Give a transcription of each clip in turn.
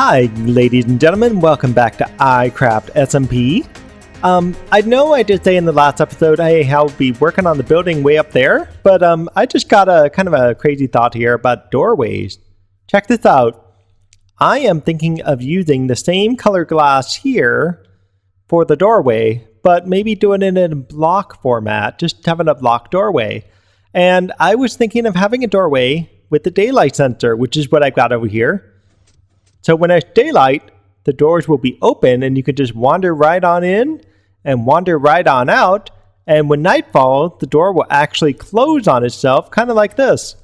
Hi, ladies and gentlemen. Welcome back to iCraft SMP. I know I did say in the last episode I'll be working on the building way up there, but I just got a kind of a crazy thought here about doorways. Check this out. I am thinking of using the same color glass here for the doorway, but maybe doing it in a block format, just having a block doorway. And I was thinking of having a doorway with the daylight sensor, which is what I've got over here. So when it's daylight, the doors will be open and you can just wander right on in and wander right on out. And when night falls, the door will actually close on itself, kind of like this.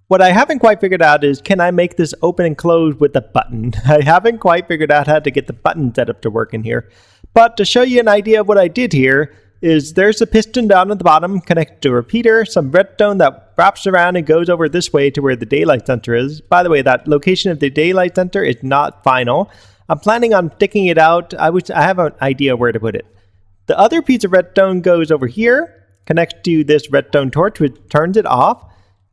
What I haven't quite figured out is, can I make this open and close with a button? I haven't quite figured out how to get the button set up to work in here. But to show you an idea of what I did here, is there's a piston down at the bottom connected to a repeater, some redstone that wraps around and goes over this way to where the daylight sensor is. By the way, that location of the daylight sensor is not final. I'm planning on sticking it out. I have an idea where to put it. The other piece of redstone goes over here, connects to this redstone torch, which turns it off,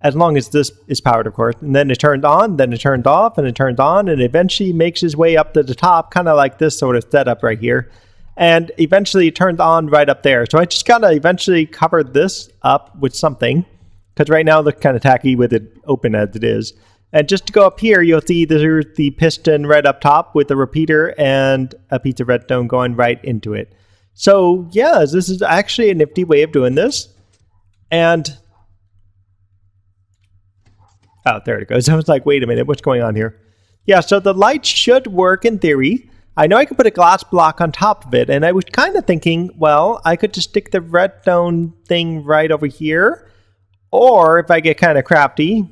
as long as this is powered, of course. And then it turns on, then it turns off, and it turns on, and eventually makes its way up to the top, kind of like this sort of setup right here. And eventually it turns on right up there. So I just gotta eventually cover this up with something, because right now it looks kind of tacky with it open as it is. And just to go up here, you'll see there's the piston right up top with the repeater and a piece of redstone going right into it. So yeah, this is actually a nifty way of doing this. And oh, there it goes. I was like, wait a minute, what's going on here? Yeah, so the light should work in theory. I know I could put a glass block on top of it, and I was kind of thinking, well, I could just stick the redstone thing right over here, or if I get kind of crafty,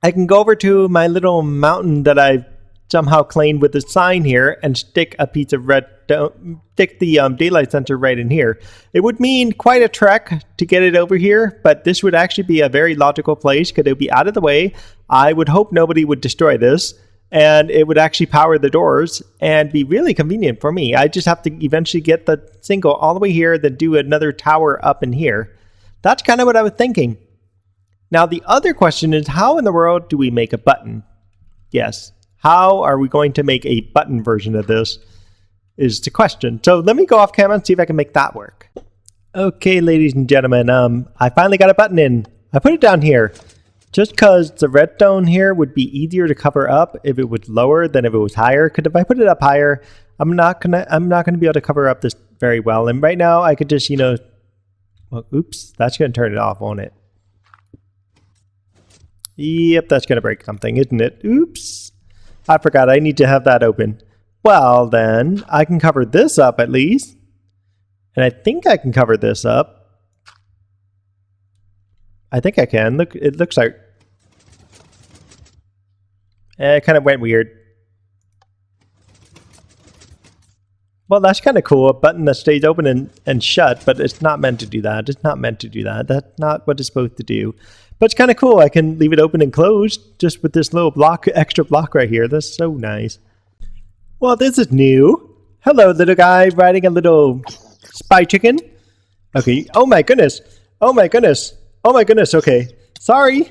I can go over to my little mountain that I've somehow claimed with the sign here and stick a piece of redstone, stick the daylight sensor right in here. It would mean quite a trek to get it over here, but this would actually be a very logical place because it would be out of the way. I would hope nobody would destroy this. And it would actually power the doors and be really convenient for me. I just have to eventually get the single all the way here, then do another tower up in here. That's kind of what I was thinking. Now, the other question is, how in the world do we make a button? Yes, how are we going to make a button version of this is the question. So let me go off camera and see if I can make that work. Okay, ladies and gentlemen, I finally got a button in. I put it down here. Just because the redstone here would be easier to cover up if it was lower than if it was higher. Because if I put it up higher, I'm not gonna be able to cover up this very well. And right now I could just, well, oops, that's gonna turn it off, won't it? Yep, that's gonna break something, isn't it? Oops, I forgot I need to have that open. Well, then I can cover this up at least, and I think I can cover this up. I think I can. Look, it looks like. It kind of went weird. Well, that's kind of cool. A button that stays open and shut, but it's not meant to do that. It's not meant to do that. That's not what it's supposed to do. But it's kind of cool. I can leave it open and closed just with this little block, extra block right here. That's so nice. Well, this is new. Hello, little guy riding a little spy chicken. Okay. Oh my goodness. Oh my goodness. Oh my goodness. Okay. Sorry.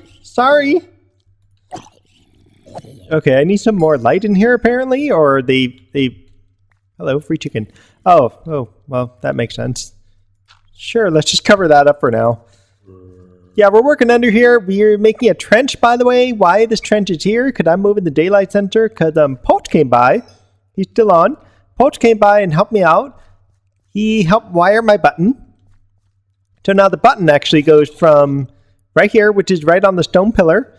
Okay, I need some more light in here apparently, or hello, free chicken. Oh, well, that makes sense. Sure, let's just cover that up for now. Yeah, we're working under here. We're making a trench, by the way. Why this trench is here? Because I'm moving the daylight center. Because Poach came by. He's still on. Poach came by and helped me out. He helped wire my button. So now the button actually goes from right here, which is right on the stone pillar.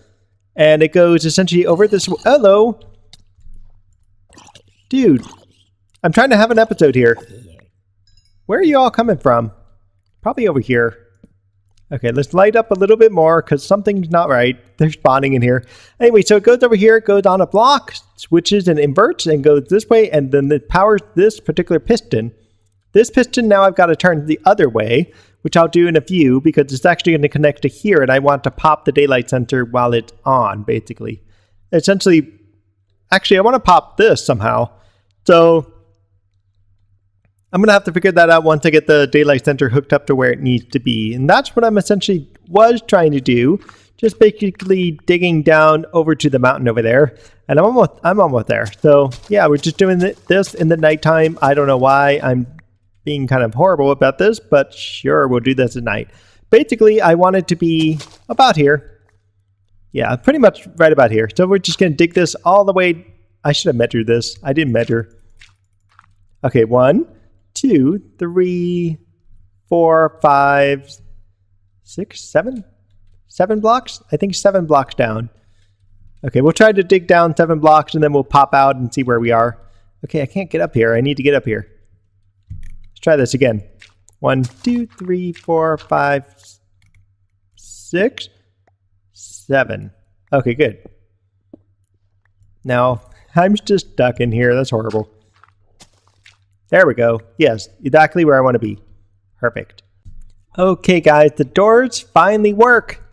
And it goes essentially over this. Hello. Dude, I'm trying to have an episode here. Where are you all coming from? Probably over here. Okay, let's light up a little bit more because something's not right. They're spawning in here. Anyway, so it goes over here, it goes on a block, switches and inverts and goes this way. And then it powers this particular piston. This piston now I've got to turn the other way, which I'll do in a few because it's actually going to connect to here and I want to pop the daylight sensor while it's on, basically. Essentially, actually I want to pop this somehow. So I'm going to have to figure that out once I get the daylight sensor hooked up to where it needs to be. And that's what I'm essentially was trying to do just basically digging down over to the mountain over there. And I'm almost there. So yeah, we're just doing this in the nighttime. I don't know why I'm being kind of horrible about this, but sure, we'll do this at night. Basically, I want it to be about here. Yeah, pretty much right about here. So we're just going to dig this all the way. I should have measured this. I didn't measure. Okay, 1, 2, 3, 4, 5, 6, 7. 7 blocks? I think 7 blocks down. Okay, we'll try to dig down 7 blocks and then we'll pop out and see where we are. Okay, I can't get up here. I need to get up here. Let's try this again. 1, 2, 3, 4, 5, 6, 7. Okay, good. Now, I'm just stuck in here. That's horrible. There we go. Yes, exactly where I want to be. Perfect. Okay, guys, the doors finally work.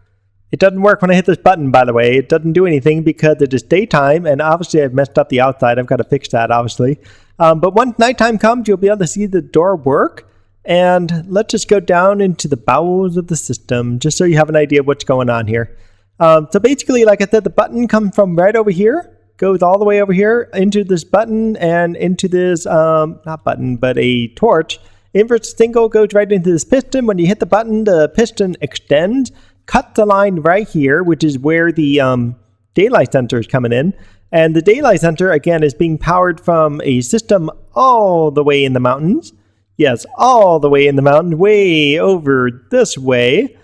It doesn't work when I hit this button, by the way. It doesn't do anything because it is daytime, and obviously I've messed up the outside. I've got to fix that, obviously. But once nighttime comes, you'll be able to see the door work. And let's just go down into the bowels of the system, just so you have an idea of what's going on here. So basically, like I said, the button comes from right over here, goes all the way over here into this button and into this, not button, but a torch. Inverse single goes right into this piston. When you hit the button, the piston extends, cuts the line right here, which is where the daylight sensor is coming in. And the daylight sensor, again, is being powered from a system all the way in the mountains. Yes, all the way in the mountain, way over this way.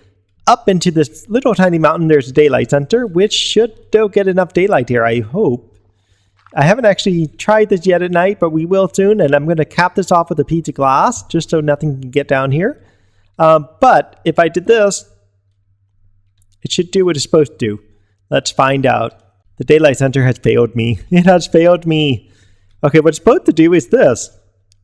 Up into this little tiny mountain, there's a daylight sensor, which should still get enough daylight here, I hope. I haven't actually tried this yet at night, but we will soon, and I'm going to cap this off with a piece of glass, just so nothing can get down here. But if I did this, it should do what it's supposed to do. Let's find out. The daylight sensor has failed me. It has failed me. Okay, what it's supposed to do is this.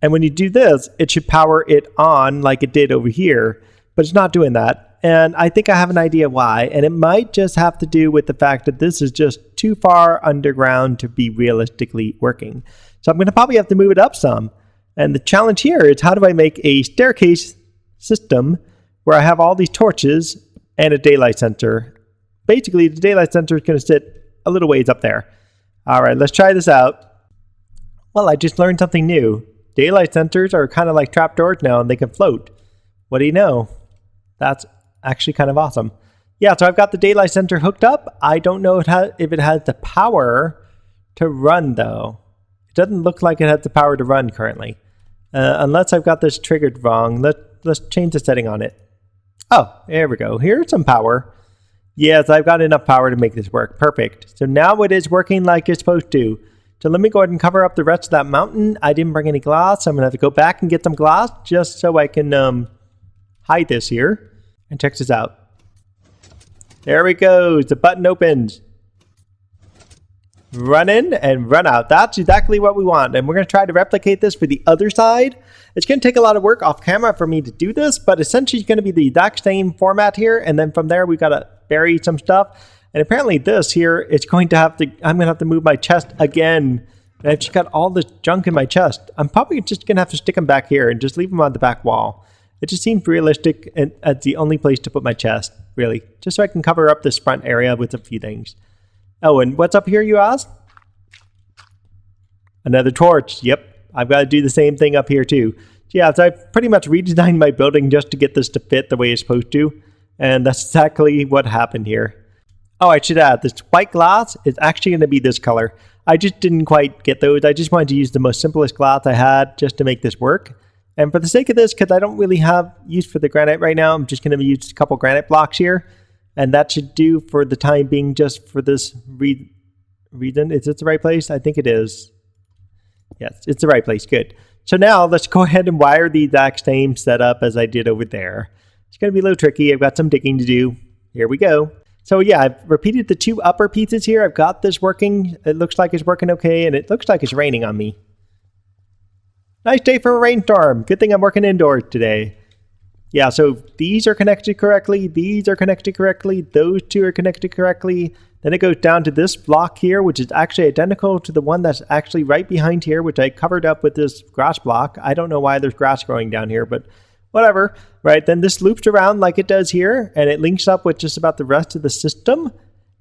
And when you do this, it should power it on like it did over here, but it's not doing that. And I think I have an idea why, and it might just have to do with the fact that this is just too far underground to be realistically working. So I'm going to probably have to move it up some. And the challenge here is, how do I make a staircase system where I have all these torches and a daylight sensor? Basically, the daylight sensor is going to sit a little ways up there. All right, let's try this out. Well, I just learned something new. Daylight sensors are kind of like trapdoors now, and they can float. What do you know? That's actually kind of awesome. Yeah, so I've got the daylight sensor hooked up. I don't know if it has the power to run, though. It doesn't look like it has the power to run currently. Unless I've got this triggered wrong. Let's change the setting on it. Oh, there we go. Here's some power. Yes, I've got enough power to make this work. Perfect. So now it is working like it's supposed to. So let me go ahead and cover up the rest of that mountain. I didn't bring any glass. So I'm going to have to go back and get some glass just so I can hide this here. And check this out. There we go. The button opens. Run in and run out. That's exactly what we want. And we're going to try to replicate this for the other side. It's going to take a lot of work off camera for me to do this, but essentially it's going to be the exact same format here. And then from there, we've got to bury some stuff. And apparently this here, it's going to have to, I'm going to have to move my chest again. And I've just got all this junk in my chest. I'm probably just going to have to stick them back here and just leave them on the back wall. It just seems realistic and as the only place to put my chest, really. Just so I can cover up this front area with a few things. Oh, and what's up here, you ask? Another torch. Yep, I've got to do the same thing up here too. Yeah, so I've pretty much redesigned my building just to get this to fit the way it's supposed to. And that's exactly what happened here. Oh, I should add, this white glass is actually going to be this color. I just didn't quite get those. I just wanted to use the most simplest glass I had just to make this work. And for the sake of this, because I don't really have use for the granite right now, I'm just going to use a couple granite blocks here. And that should do for the time being, just for this reason. Is it the right place? I think it is. Yes, it's the right place. Good. So now let's go ahead and wire the exact same setup as I did over there. It's going to be a little tricky. I've got some digging to do. Here we go. So yeah, I've repeated the 2 upper pieces here. I've got this working. It looks like it's working okay, and it looks like it's raining on me. Nice day for a rainstorm. Good thing I'm working indoors today. Yeah, so these are connected correctly. These are connected correctly. Those 2 are connected correctly. Then it goes down to this block here, which is actually identical to the one that's actually right behind here, which I covered up with this grass block. I don't know why there's grass growing down here, but whatever, right? Then this loops around like it does here, and it links up with just about the rest of the system.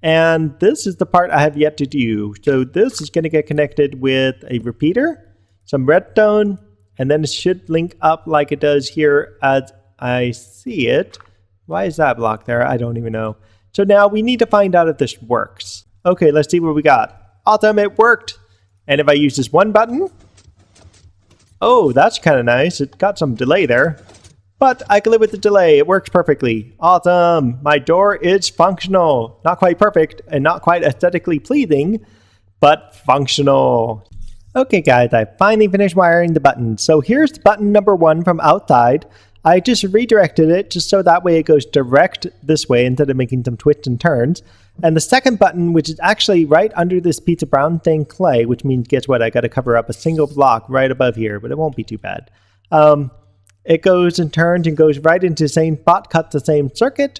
And this is the part I have yet to do. So this is going to get connected with a repeater, some redstone, and then it should link up like it does here as I see it. Why is that block there? I don't even know. So now we need to find out if this works. Okay, let's see what we got. Awesome, it worked. And if I use this one button, oh, that's kind of nice. It got some delay there, but I can live with the delay. It works perfectly. Awesome. My door is functional. Not quite perfect and not quite aesthetically pleasing, but functional. Okay, guys, I finally finished wiring the button. So here's button number 1 from outside. I just redirected it just so that way it goes direct this way instead of making some twists and turns. And the second button, which is actually right under this piece of brown stained clay, which means, guess what? I got to cover up a single block right above here, but it won't be too bad. It goes and turns and goes right into the same spot, cuts the same circuit.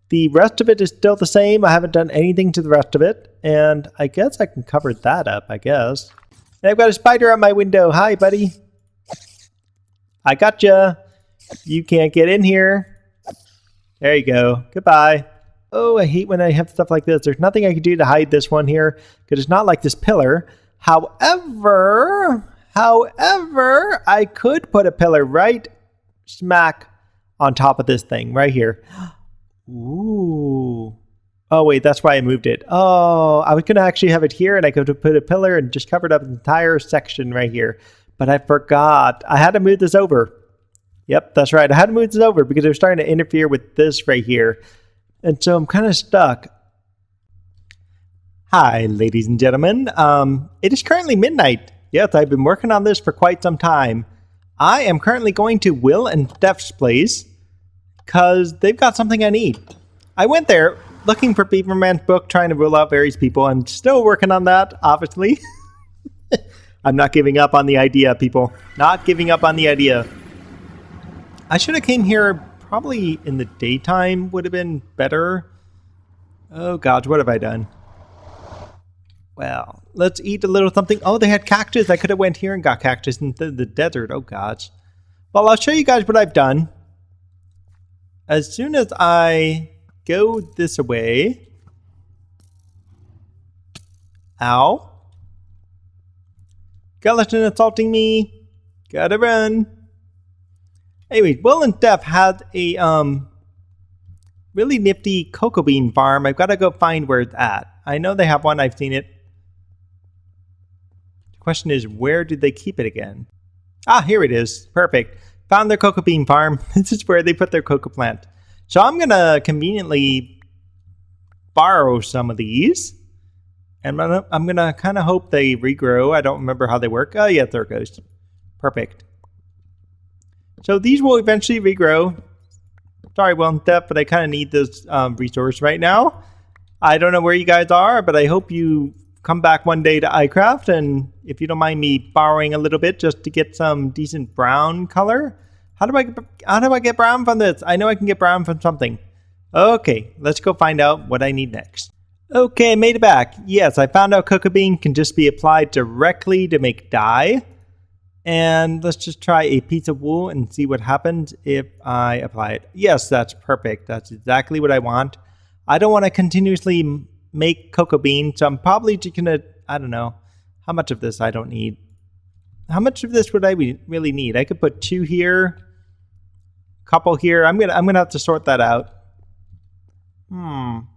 The rest of it is still the same. I haven't done anything to the rest of it. And I guess I can cover that up, I guess. And I've got a spider on my window. Hi, buddy. I gotcha. You can't get in here. There you go. Goodbye. Oh, I hate when I have stuff like this. There's nothing I can do to hide this one here because it's not like this pillar. However, I could put a pillar right smack on top of this thing right here. Ooh. Oh, wait, that's why I moved it. Oh, I was going to actually have it here and I could have put a pillar and just covered up the entire section right here. But I forgot. I had to move this over. Yep, that's right. I had to move this over because it was starting to interfere with this right here. And so I'm kind of stuck. Hi, ladies and gentlemen. It is currently midnight. Yes, I've been working on this for quite some time. I am currently going to Will and Steph's place because they've got something I need. I went there looking for Beaverman's book, trying to rule out various people. I'm still working on that, obviously. I'm not giving up on the idea, people. Not giving up on the idea. I should have came here probably in the daytime, would have been better. Oh gosh, what have I done? Well, let's eat a little something. Oh, they had cactus. I could have went here and got cactus in the desert. Oh gosh. Well, I'll show you guys what I've done. As soon as I go this way. Ow. Skeleton assaulting me. Gotta run. Anyway, Will and Steph had a really nifty cocoa bean farm. I've got to go find where it's at. I know they have one. I've seen it. The question is, where did they keep it again? Ah, here it is. Perfect. Found their cocoa bean farm. This is where they put their cocoa plant. So I'm going to conveniently borrow some of these. And I'm going to kind of hope they regrow. I don't remember how they work. Oh, yeah, there it goes. Perfect. So these will eventually regrow. Sorry, Will and Steph, but I kind of need this resource right now. I don't know where you guys are, but I hope you come back one day to iCraft. And if you don't mind me borrowing a little bit just to get some decent brown color. How do I get brown from this? I know I can get brown from something. Okay, let's go find out what I need next. Okay, I made it back. Yes, I found out cocoa bean can just be applied directly to make dye. And let's just try a piece of wool and see what happens if I apply it. Yes, that's perfect. That's exactly what I want. I don't want to continuously make cocoa bean, so I'm probably just going to, I don't know, how much of this I don't need. How much of this would I really need? I could put 2 here, a couple here. I'm gonna have to sort that out. I'm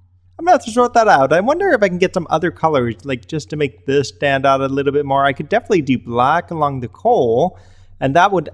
gonna have to sort that out. I wonder if I can get some other colors, like just to make this stand out a little bit more. I could definitely do black along the coal, and that would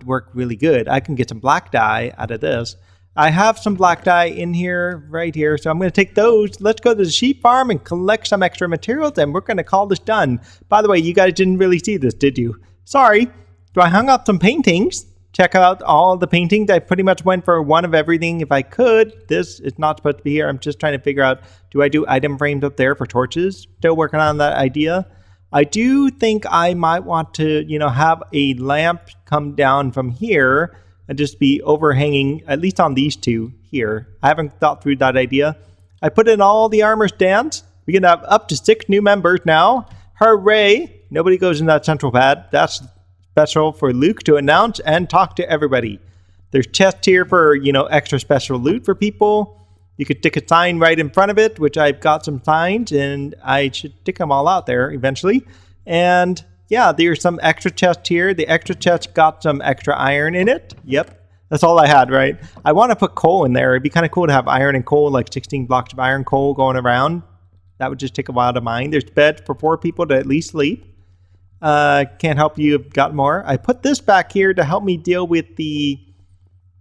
work really good. I can get some black dye out of this. I have some black dye in here, right here, so I'm going to take those. Let's go to the sheep farm and collect some extra materials, and we're going to call this done. By the way, you guys didn't really see this, did you? Sorry. So I hung up some paintings. Check out all the paintings. I pretty much went for one of everything if I could. This is not supposed to be here. I'm just trying to figure out, do I do item frames up there for torches? Still working on that idea. I do think I might want to, have a lamp come down from here and just be overhanging, at least on these two here. I haven't thought through that idea. I put in all the armor stands. We can have up to 6 new members now. Hooray! Nobody goes in that central pad. That's special for Luke to announce and talk to everybody. There's chests here for, extra special loot for people. You could stick a sign right in front of it, which I've got some signs, and I should stick them all out there eventually. And yeah, there's some extra chests here. The extra chest got some extra iron in it. Yep, that's all I had, right? I want to put coal in there. It'd be kind of cool to have iron and coal, like 16 blocks of iron coal going around. That would just take a while to mine. There's beds for 4 people to at least sleep. Can't help you if got more. I put this back here to help me deal with the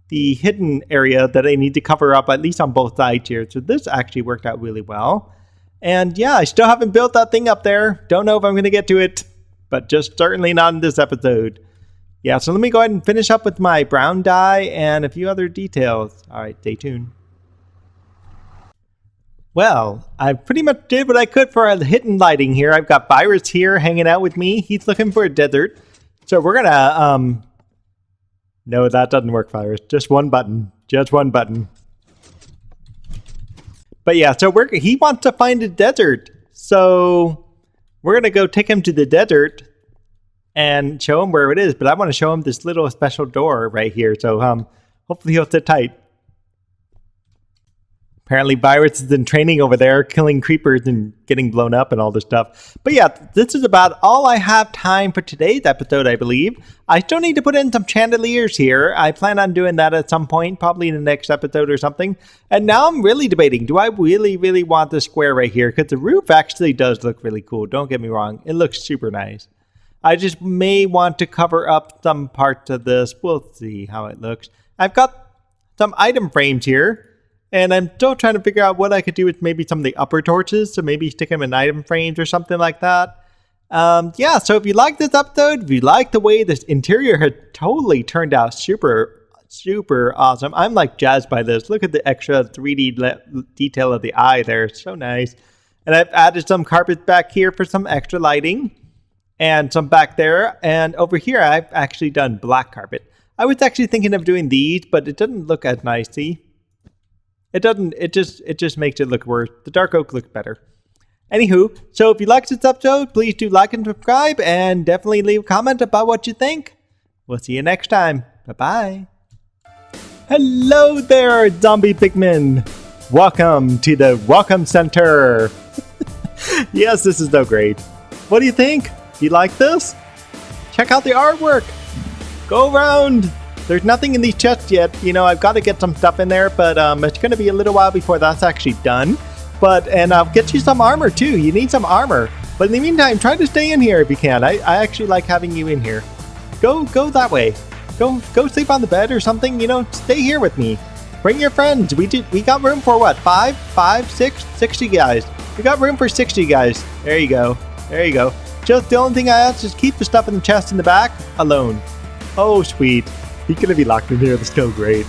hidden area that I need to cover up, at least on both sides here. So this actually worked out really well. And yeah, I still haven't built that thing up there. Don't know if I'm going to get to it, but just certainly not in this episode. Yeah, so let me go ahead and finish up with my brown dye and a few other details. All right, stay tuned. Well, I pretty much did what I could for the hidden lighting here. I've got Virus here hanging out with me. He's looking for a desert. So we're going to... No, that doesn't work, Virus. Just one button. Just one button. But yeah, so he wants to find a desert. So we're going to go take him to the desert and show him where it is. But I want to show him this little special door right here. So hopefully he'll sit tight. Apparently Virus is in training over there, killing creepers and getting blown up and all this stuff. But yeah, this is about all I have time for today's episode, I believe. I still need to put in some chandeliers here. I plan on doing that at some point, probably in the next episode or something. And now I'm really debating, do I really, really want this square right here? Because the roof actually does look really cool. Don't get me wrong. It looks super nice. I just may want to cover up some parts of this. We'll see how it looks. I've got some item frames here. And I'm still trying to figure out what I could do with maybe some of the upper torches. So maybe stick them in item frames or something like that. Yeah, so if you like this episode, if you like the way this interior had totally turned out super, super awesome. I'm like jazzed by this. Look at the extra 3D detail of the eye there. It's so nice. And I've added some carpets back here for some extra lighting. And some back there. And over here, I've actually done black carpet. I was actually thinking of doing these, but it doesn't look as nice. See? It doesn't, it just makes it look worse. The dark oak looks better. Anywho, so if you liked this episode, please do like and subscribe, and definitely leave a comment about what you think. We'll see you next time. Bye-bye. Hello there, zombie pigmen. Welcome to the Welcome Center. Yes, this is so great. What do you think? You like this? Check out the artwork. Go around. There's nothing in these chests yet. I've got to get some stuff in there, but it's going to be a little while before that's actually done. And I'll get you some armor too. You need some armor. But in the meantime, try to stay in here if you can. I actually like having you in here. Go that way. Go sleep on the bed or something. Stay here with me. Bring your friends. We got room for what? 60 guys. We got room for 60 guys. There you go. There you go. Just the only thing I ask is keep the stuff in the chest in the back alone. Oh, sweet. He's going to be locked in here. That's so great.